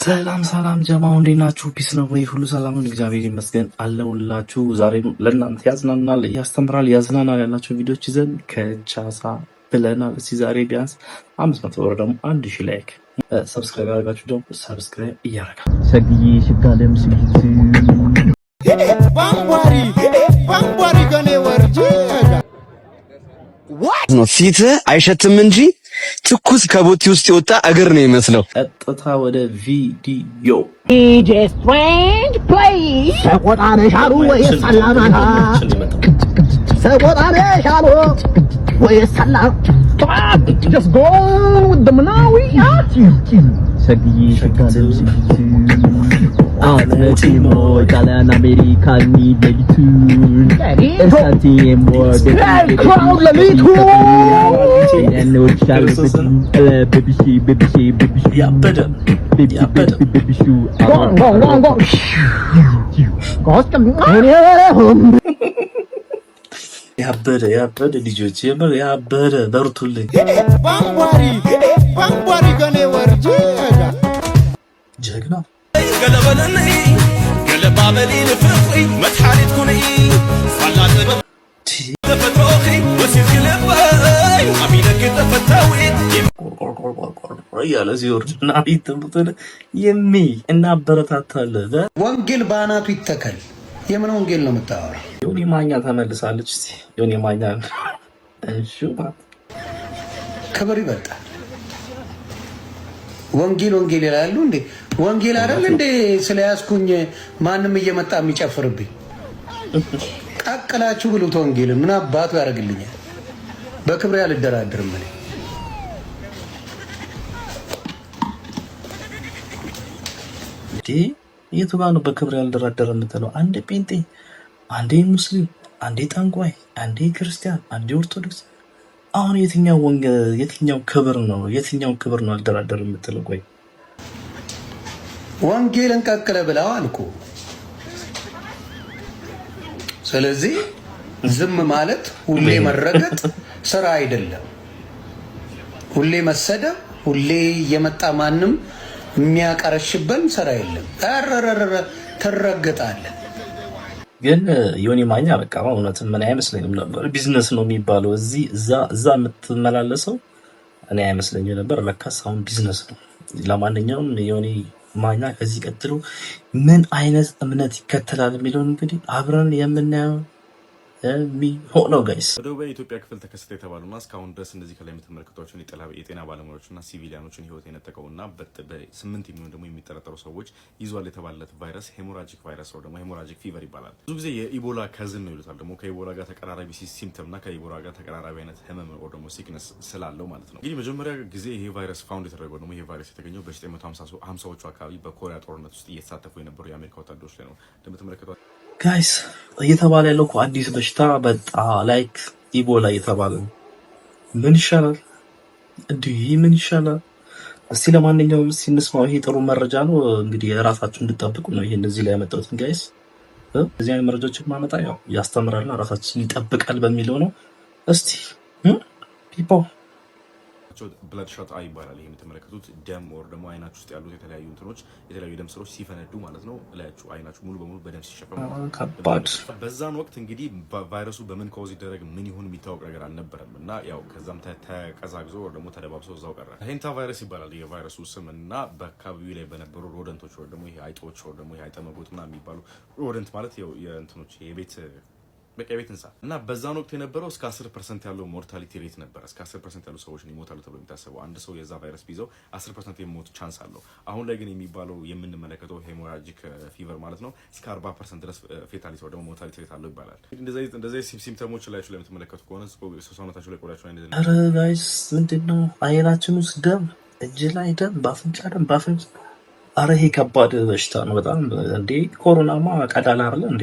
ሰላም ሰላም ጀማው እንዴት ናችሁ? ፒስ ነው ወይ? ሁሉ ሰላም ነው? እግዚአብሔር ይመስገን አለሁላችሁ። ዛሬም ለእናንተ ያዝናናል፣ ያስተምራል፣ ያዝናናል ያላችሁ ቪዲዮዎች ይዘን ከቻሳ ብለናል። እስኪ ዛሬ ቢያንስ 500 ብር ደግሞ 1000 ላይክ ሰብስክራይብ ያደርጋችሁ ደግሞ ሰብስክራይብ እያደረጋችሁ ሰግዬ ሽጋለም ስልት ባምባሪ ገኔ ወርጂ ነው ፊት አይሸትም እንጂ ትኩስ ከቦቲ ውስጥ የወጣ እግር ነው የሚመስለው። ቀጥታ ወደ ቪዲዮ DJ Strange please ሰቆጣነ ሻሉ ወይ ሰላማና ሰቆጣነ ሻሉ ወይ ሰላም just go with the manawi ሰግዬ ሽጋለም ስልት አትመጪሞ ጣሊያን አሜሪካኒ ለሊቱን እሳቴም ወደ ክራውድ ለሊቱ ያበደ ልጆች የምር ያበደ በርቱልኝ። ባምባሪ ገኔ ወርጂ ጀግና ገለበለኒ ገለባበሊ ንፍቅሪ መድሓኒት ኩኒ ሳላጥበ ተፈጥሮኺ ወሲት ክልበይ አሚነክ ተፈታዊት እያለ ሲወርድና ይትምጡን እናበረታታለን። ወንጌል ባናቱ ይተከል። የምን ወንጌል ነው የምታወራው? ዮኒ ማኛ ተመልሳለች። እስቲ ዮኒ ማኛ እሺ፣ ክብር ይበልጣል። ወንጌል ይላሉ እንዴ? ወንጌል አይደል እንዴ? ስለያዝኩኝ ማንም እየመጣ የሚጨፍርብኝ ቀቅላችሁ ብሉት። ወንጌል ምን አባቱ ያደርግልኛል? በክብሬ አልደራደርም እኔ። የቱ ጋር ነው በክብር ያልደራደረ የምትለው? አንዴ ጴንጤ፣ አንዴ ሙስሊም፣ አንዴ ጠንቋይ፣ አንዴ ክርስቲያን፣ አንዴ ኦርቶዶክስ። አሁን የትኛው ክብር ነው ያልደራደረ የምትለው? ቆይ ወንጌልን ቀቅለ ብለው አልኩ። ስለዚህ ዝም ማለት ሁሌ መረገጥ ስራ አይደለም። ሁሌ መሰደብ፣ ሁሌ የመጣ ማንም የሚያቀረሽበን ስራ የለም። ትረገጣለህ። ግን ዮኒ ማኛ በቃ እውነትም ምን አይመስለኝም ነበር። ቢዝነስ ነው የሚባለው እዛ የምትመላለሰው እኔ አይመስለኝም ነበር። ለካስ አሁን ቢዝነስ ነው። ለማንኛውም ዮኒ ማኛ ከዚህ ቀጥሎ ምን አይነት እምነት ይከተላል የሚለውን እንግዲህ አብረን የምናየው የሚሆነው ጋይስ። በደቡብ የኢትዮጵያ ክፍል ተከሰተ የተባሉና እስካሁን ድረስ እነዚህ ከላይ የምትመለከቷቸውን የጤና ባለሙያዎችና ሲቪሊያኖችን ህይወት የነጠቀውና በ8 የሚሆኑ ደግሞ የሚጠረጠሩ ሰዎች ይዟል የተባለለት ቫይረስ ሄሞራጂክ ቫይረስ ነው፣ ደግሞ ሄሞራጂክ ፊቨር ይባላል። ብዙ ጊዜ የኢቦላ ከዝን ነው ይሉታል። ደግሞ ከኢቦላ ጋር ተቀራራቢ ሲምፕተምና ከኢቦላ ጋር ተቀራራቢ አይነት ህመም ወይ ደግሞ ሲክነስ ስላለው ማለት ነው። እንግዲህ መጀመሪያ ጊዜ ይሄ ቫይረስ ፋውንድ የተደረገው ደግሞ ይሄ ቫይረስ የተገኘው በ950ዎቹ አካባቢ በኮሪያ ጦርነት ውስጥ እየተሳተፉ የነበሩ የአሜሪካ ወታደሮች ላይ ነው። እንደምትመለከቷቸው ጋይስ እየተባለ ያለው እኮ አዲስ በሽታ በጣ ላይክ ኢቦላ እየተባለ ነው። ምን ይሻላል ምን ይሻላል? እስቲ ለማንኛውም ሲንስማው ይሄ ጥሩ መረጃ ነው። እንግዲህ ራሳችሁን እንድትጠብቁ ነው ይሄ እንደዚህ ላይ ያመጣሁት ጋይስ። እዚህ አይነት መረጃዎችን ማመጣ ያው ያስተምራልና ራሳችንን ይጠብቃል በሚለው ነው። እስቲ ፒፖ ብለድ ሾት አይ ይባላል። ይሄ የምትመለከቱት ደም ወር ደግሞ አይናችሁ ውስጥ ያሉት የተለያዩ ደም ስሮች ሲፈነዱ ማለት ነው። ላያችሁ አይናችሁ ሙሉ በሙሉ በደም ሲሸፈን ከባድ። በዛን ወቅት እንግዲህ ቫይረሱ በምን ኮዝ ይደረግ ምን ይሁን የሚታወቅ ነገር አልነበረም እና ያው ከዛም ተቀዛቅዞ ወር ደግሞ ተደባብሶ እዛው ቀረ። ሄንታ ቫይረስ ይባላል የቫይረሱ ስም እና በአካባቢው ላይ በነበሩ ሮደንቶች ወር ደግሞ ይሄ አይጦች ወር ደግሞ ይሄ አይጠመጎት ምናምን የሚባሉ ሮደንት ማለት የእንትኖች የቤት እንስሳ እና በዛን ወቅት የነበረው እስከ 10% ያለው ሞርታሊቲ ሬት ነበር። እስከ 10% ያሉ ሰዎች ይሞታሉ ተብሎ የሚታሰበው አንድ ሰው የዛ ቫይረስ ቢይዘው 10% የሞት ቻንስ አለው። አሁን ላይ ግን የሚባለው የምንመለከተው ሄሞራጂክ ፊቨር ማለት ነው እስከ 40% ድረስ ፌታሊቲ ወይ ደግሞ ሞርታሊቲ ሬት አለው ይባላል። እንደዚህ ሲምፕተሞች ላይ ለምትመለከቱ ከሆነ ሰውነታችሁ ላይ ቆዳችሁ ላይ እንደዚህ ኧረ ጋይስ ምንድነው? አይናችን ውስጥ ደም፣ እጅ ላይ ደም፣ በአፍንጫ ደም፣ በአፍንጫ ኧረ ይሄ ከባድ በሽታ ነው በጣም እንዴ። ኮሮናማ ቀዳላ አይደለ እንዴ?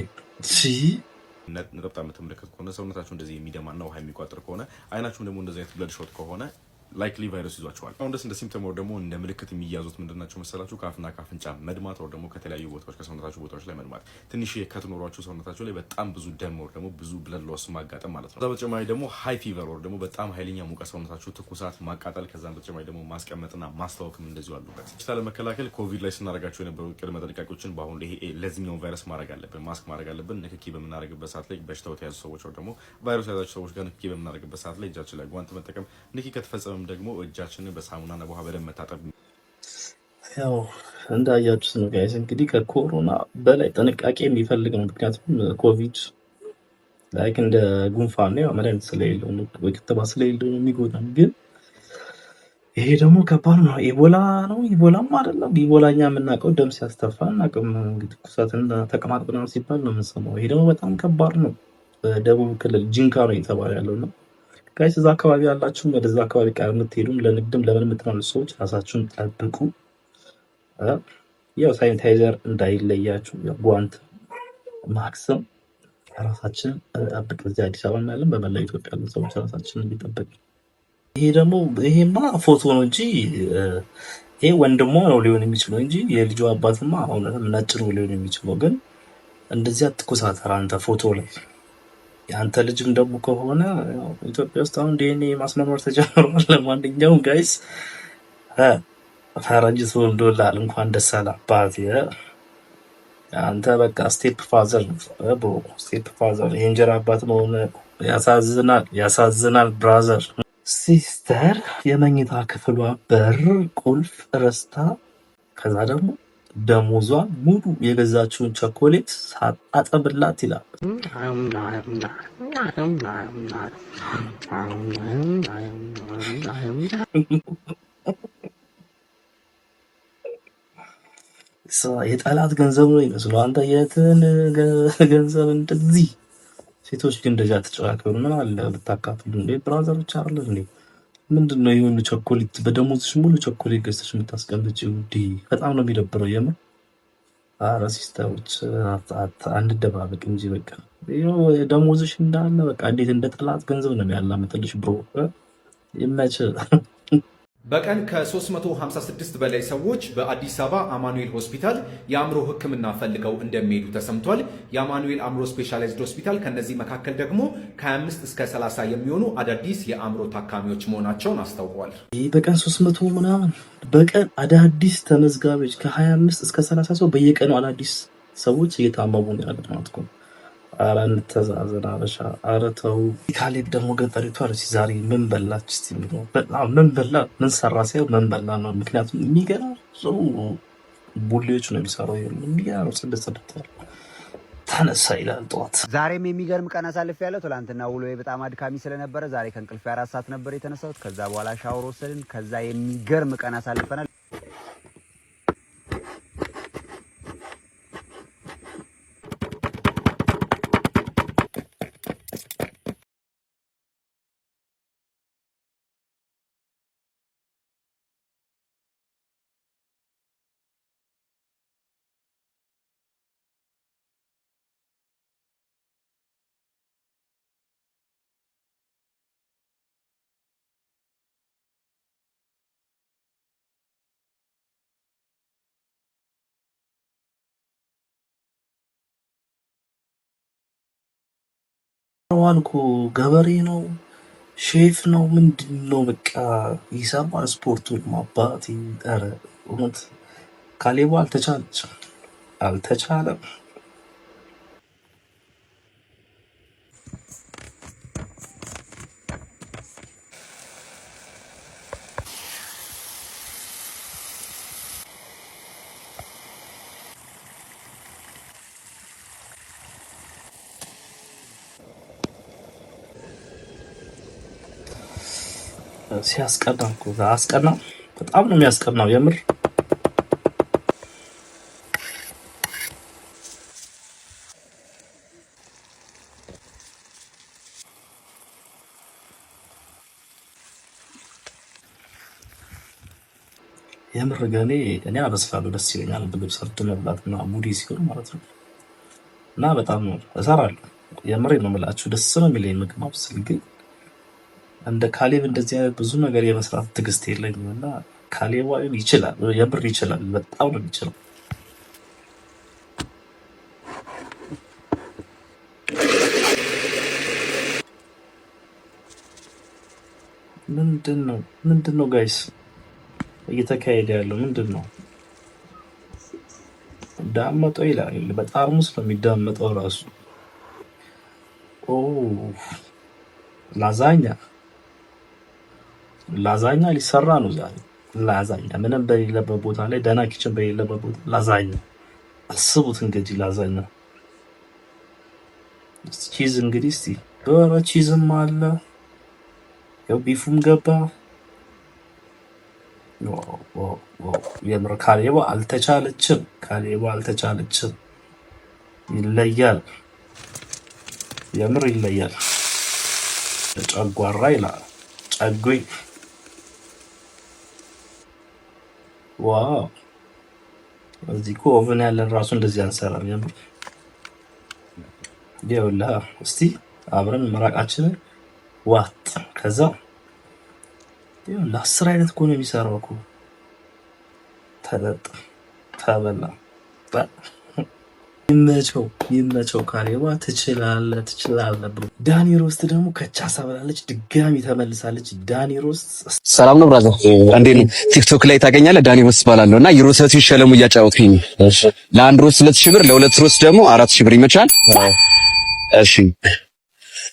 ነጠብጣብ የምትመለከቱ ከሆነ ሰውነታችሁ እንደዚህ የሚደማና ውሃ የሚቋጥር ከሆነ አይናችሁም ደግሞ እንደዚህ አይነት ብለድ ሾት ከሆነ ላይክሊ ቫይረስ ይዟቸዋል። አሁን እንደ ሲምፕተም ወር ደግሞ እንደ ምልክት የሚያዙት ምንድናቸው መሰላችሁ? ካፍና ካፍንጫ መድማት ወር ደግሞ ከተለያዩ ቦታዎች ከሰውነታችሁ ቦታዎች ላይ መድማት፣ ትንሽ ከትኖሯችሁ ሰውነታችሁ ላይ በጣም ብዙ ደም ወር ደግሞ ብዙ ብለድ ሎስ ማጋጠም ማለት ነው። ከዛ በተጨማሪ ደግሞ ሃይ ፊቨር ወር ደግሞ በጣም ኃይለኛ ሙቀት ሰውነታችሁ ትኩሳት ማቃጠል፣ ከዛም በተጨማሪ ደግሞ ማስቀመጥና ማስታወክም እንደዚሁ አሉበት። በሽታ ለመከላከል ኮቪድ ላይ ስናደርጋቸው የነበሩ ቅድመ ጥንቃቄዎችን በአሁን ላይ ለዚህኛው ቫይረስ ማድረግ አለብን። ማስክ ማድረግ አለብን። ንክኪ በምናደርግበት ሰዓት ላይ በሽታው የተያዙ ሰዎች ወር ደግሞ ቫይረስ የያዛቸው ሰዎች ጋር ንክኪ በምናደርግበት ሰዓት ላይ እጃችን ላይ ጓንት መጠቀም፣ ንክኪ ከተፈጸመም ደግሞ እጃችንን በሳሙናና በውሃ በደንብ መታጠብ። ያው እንዳያችሁት ነው ጋይስ፣ እንግዲህ ከኮሮና በላይ ጥንቃቄ የሚፈልግ ነው። ምክንያቱም ኮቪድ ላይክ እንደ ጉንፋን ነው፣ መድኃኒት ስለሌለው ነው፣ ክትባት ስለሌለው ነው የሚጎዳን። ግን ይሄ ደግሞ ከባድ ነው። ኢቦላ ነው፣ ኢቦላም አይደለም። ኢቦላኛ የምናውቀው ደም ሲያስተፋ እናውቅም። እንግዲህ ትኩሳትና ተቅማጥ ምናምን ሲባል ነው የምንሰማው። ይሄ ደግሞ በጣም ከባድ ነው። በደቡብ ክልል ጂንካ ነው እየተባለ ያለው ነው ጋይስ። እዛ አካባቢ ያላችሁም ወደዛ አካባቢ ቃል የምትሄዱም ለንግድም ለምን የምትናሉ ሰዎች ራሳችሁን ጠብቁ። ያው ሳኒታይዘር እንዳይለያችሁ፣ ጓንት ማክስም ራሳችንን እንጠብቅ። እዚህ አዲስ አበባ ያለን በመላው ኢትዮጵያ ያሉ ሰዎች ራሳችንን እንዲጠብቅ። ይሄ ደግሞ ይሄማ ፎቶ ነው እንጂ ይሄ ወንድሟ ነው ሊሆን የሚችለው እንጂ የልጁ አባትማ አሁንም ነጭ ነው ሊሆን የሚችለው። ግን እንደዚያ ትኩሳት አንተ ፎቶ ላይ የአንተ ልጅም ደግሞ ከሆነ ኢትዮጵያ ውስጥ አሁን ዲኤንኤ ማስመርመር ተጀምሯል። ለማንኛውም ጋይስ ፈረንጅ ተወልዶልሃል፣ እንኳን ደስ አለህ አባቴ። አንተ በቃ ስቴፕ ፋዘር ብሮ፣ ስቴፕ ፋዘር። የእንጀራ አባት መሆን ያሳዝናል፣ ያሳዝናል ብራዘር። ሲስተር የመኝታ ክፍሏ በር ቁልፍ ረስታ ከዛ ደግሞ ደሞዟን ሙሉ የገዛችውን ቸኮሌት ሳጣጠብላት ይላል። የጠላት ገንዘብ ነው ይመስለው። አንተ የትን ገንዘብ እንደዚህ ሴቶች ግን እንደዛ ተጨራከሩ። ምን አለ ብታካፍሉ እንዴ ብራዘሮች አይደል እንዴ? ምንድነው የሆነ ቸኮሌት በደሞዝሽ ሙሉ ቸኮሌት ገዝተሽ የምታስቀምጪው? በጣም ነው የሚደብረው የምር። አረ ሲስተሮች አንደባበቅ እንጂ በቃ ይኸው ደሞዝሽ እንዳለ በቃ እንዴት እንደ ጠላት ገንዘብ ነው ያላመጥልሽ ብሮ። ይመች። በቀን ከ356 በላይ ሰዎች በአዲስ አበባ አማኑኤል ሆስፒታል የአእምሮ ሕክምና ፈልገው እንደሚሄዱ ተሰምቷል። የአማኑኤል አእምሮ ስፔሻላይዝድ ሆስፒታል ከነዚህ መካከል ደግሞ ከ25 እስከ 30 የሚሆኑ አዳዲስ የአእምሮ ታካሚዎች መሆናቸውን አስታውቀዋል። ይህ በቀን 300 ምናምን በቀን አዳዲስ ተመዝጋቢዎች ከ25 እስከ 30 ሰው በየቀኑ አዳዲስ ሰዎች እየታመሙ ነው ያሉት ማለት ነው። አረ እንተዛዘን አበሻ። አረ ተው። ካሌብ ደግሞ ገጠሪቷ ዛሬ ምን በላች እስቲ የሚለው በጣም ምን በላ ምን ሰራ ሳይሆን ምን በላ ነው። ምክንያቱም የሚገርም ቡሌዎች ነው የሚሰራው። የሚገርም ስድስት ተነሳ ይላል ጠዋት። ዛሬም የሚገርም ቀን አሳልፍ ያለው። ትላንትና ውሎዬ በጣም አድካሚ ስለነበረ ዛሬ ከእንቅልፌ 4 ሰዓት ነበር የተነሳሁት። ከዛ በኋላ ሻወር ወሰድን። ከዛ የሚገርም ቀን አሳልፈናል። ዋልኩ ገበሬ ነው ሼፍ ነው ምንድን ነው በቃ ይሰማል ስፖርቱን ማባት። ኧረ እውነት ካሌቡ አልተቻለም። ሲያስቀና እኮ አስቀና። በጣም ነው የሚያስቀናው የምር። የምር ገኔ እኔ አበስላለሁ፣ ደስ ይለኛል ምግብ ሰርቶ መብላት እና ሙዲ ሲሆን ማለት ነው። እና በጣም እሰራለሁ። የምሬ ነው የምላችሁ፣ ደስ ነው የሚለኝ ምግብ ማብሰል። ግን እንደ ካሌብ እንደዚህ አይነት ብዙ ነገር የመስራት ትዕግስት የለኝም እና ካሌብ ይችላል፣ የምር ይችላል፣ በጣም ነው የሚችለው። ምንድነው ጋይስ እየተካሄደ ያለው ምንድነው? ዳመጠው ይላል። በጣርሙስ ነው የሚዳመጠው ራሱ። ኦ ላዛኛ ሊሰራ ነው ዛሬ። ላዛኛ ምንም በሌለበት ቦታ ላይ ደህና ኪችን በሌለበት ቦታ ላዛኛ። አስቡት እንግዲህ ላዛኛ ቺዝ እንግዲህ እስቲ ቺዝም አለ። ያው ቢፉም ገባ። የምር ካሌባ አልተቻለችም። ይለያል፣ የምር ይለያል። ጨጓራ ይላል ጨጎይ። ዋው እዚህ እኮ ኦቨን ያለን ራሱ እንደዚህ አንሰራም። የምር ይኸውልህ እስቲ አብረን መራቃችንን ዋጥ ከዛ ለ10 አይነት እኮ ነው የሚሰራው እኮ። ተጠጥ ተበላ። ይመቸው ካሌባ ትችላለህ ብሎ። ዳኒ ሮስት ደግሞ ከቻሳ ብላለች፣ ድጋሚ ተመልሳለች። ዳኒ ሮስት ሰላም ነው ብራዘር፣ እንዴት ነው? ቲክቶክ ላይ ታገኛለህ። ዳኒ ሮስት እባላለሁ እና ዩሮሰቲ ሸለሙ እያጫወትኩኝ ለአንድ ሮስት 2000 ብር፣ ለሁለት ሮስት ደግሞ 4000 ብር ይመቻል? እሺ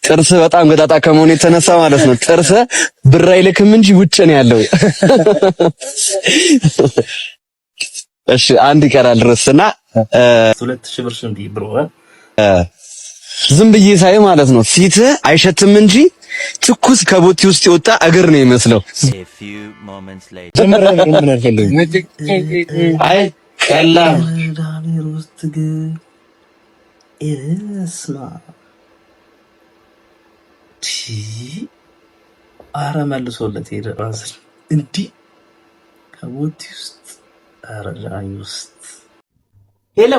ጥርስ በጣም ገጣጣ ከመሆኑ የተነሳ ማለት ነው ጥርስ ብር አይልክም እንጂ ውጭ ነው ያለው። እሺ አንድ ይቀራል ድረስና 2000 ብር ሽንዲ ብሮ ዝም ብዬ ሳይ ማለት ነው ፊት አይሸትም እንጂ ትኩስ ከቦቲ ውስጥ የወጣ እግር ነው የሚመስለው። አይ ቀላል ዳኒ ሮስት ግን እስማ አረ መልሶለት ሄደ ራስን እንዲህ ከቦቲ ውስጥ አረጃኝ ውስጥ ሄሎ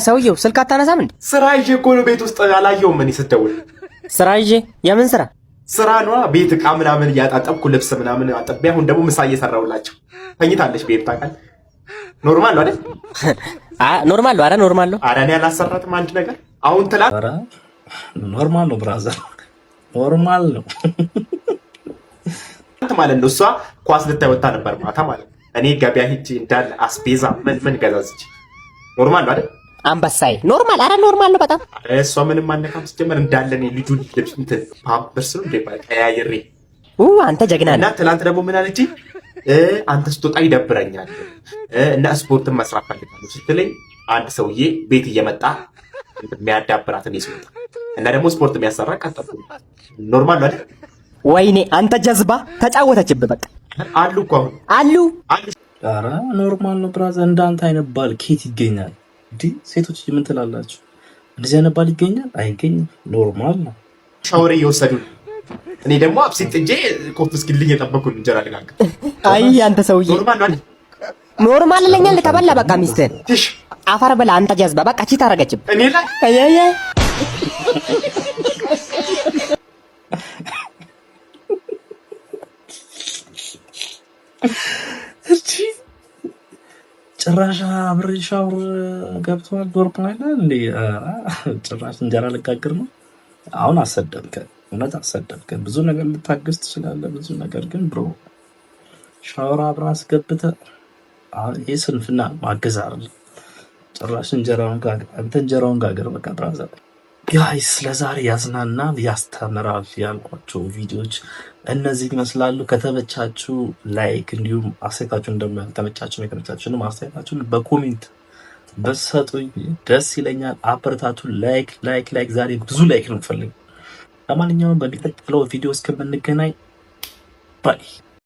ሰውየው ስልክ አታነሳም እንዴ? ስራ ይዤ እኮ ነው ቤት ውስጥ አላየውም። ምን ስትደውል ስራ ይዤ? የምን ስራ? ስራ ነዋ። ቤት ዕቃ ምናምን እያጣጠብኩ ልብስ ምናምን አጥቤ አሁን ደግሞ ምሳ እየሰራሁላቸው። ተኝታለች ቤት ታውቃለህ። ኖርማል ነው አይደል? ኖርማል ነው። አረ ኖርማል ነው። አረ እኔ አላሰራትም አንድ ነገር አሁን ትላት። አረ ኖርማል ነው ብራዘር፣ ኖርማል ነው ማለት ነው። እሷ ኳስ ልታይ ወጣ ነበር ማታ ማለት ነው። እኔ ገበያ ሂጅ እንዳለ አስቤዛ ምን ገዛዝች። ኖርማል ነው አይደል? አንበሳይ ኖርማል። አረ ኖርማል ነው በጣም። እሷ ምንም አነካም ሲጀመር እንዳለ እኔ ልጁን ልብስ እንትን ፓምፐርስ ነው እንደ ቀያይሬ አንተ ጀግና ነህ። እና ትናንት ደግሞ ምን አለች? አንተ ስትወጣ ይደብረኛል እና ስፖርትን መስራት ፈልጋለሁ ስትለኝ አንድ ሰውዬ ቤት እየመጣ የሚያዳብራት እኔ ስወጣ እና ደግሞ ስፖርት የሚያሰራ ቀጠሉ። ኖርማል ነው አይደል? ወይኔ አንተ ጀዝባ ተጫወተችብህ። በቃ አሉ እኮ አሉ። ኧረ ኖርማል ነው ብራዘር። እንዳንተ አይነት ባል ኬት ይገኛል? ሴቶች ምን ትላላችሁ? እንደዚህ አይነት ባል ይገኛል? አይገኝም። ኖርማል ነው። ሻወር እየወሰዱ እኔ ደግሞ አብሲት ጥጄ ኮፍ እስኪልኝ የጠበኩ እንጀራ ልጋግር። አይ አንተ ሰውዬ ኖርማል ነው አይደል? ኖርማል ለኛል ተበላ። በቃ ሚስትህን አፈር በላ አንተ ጀዝባ። በቃ ቺት አደረገችብህ እኔ ላይ አየየ ጭራሽ አብሬ ሻወር ገብቷል። ኖርማል እንዴ? ጭራሽ እንጀራ ልጋግር ነው። አሁን አሰደብከን፣ እውነት አሰደብከን። ብዙ ነገር ልታገዝ ትችላለህ፣ ብዙ ነገር ግን ብሮ ሻወር አብራ አስገብተህ አሁን ይሄ ስንፍና ማገዝ አይደለም። ጭራሽ እንጀራውን ጋገር። አንተ እንጀራውን ጋገር በቃ ብራዘር። ጋይስ ለዛሬ ያዝናናል ያስተምራል ያልኳቸው ቪዲዮዎች እነዚህ ይመስላሉ። ከተመቻችሁ ላይክ፣ እንዲሁም አስተያየታችሁን እንደማያልተመቻችሁ የተመቻችሁንም አስተያየታችሁን በኮሜንት በሰጡኝ ደስ ይለኛል። አበረታቱ። ላይክ። ዛሬ ብዙ ላይክ ነው የምፈልገው። ለማንኛውም በሚቀጥለው ቪዲዮ እስከምንገናኝ ባይ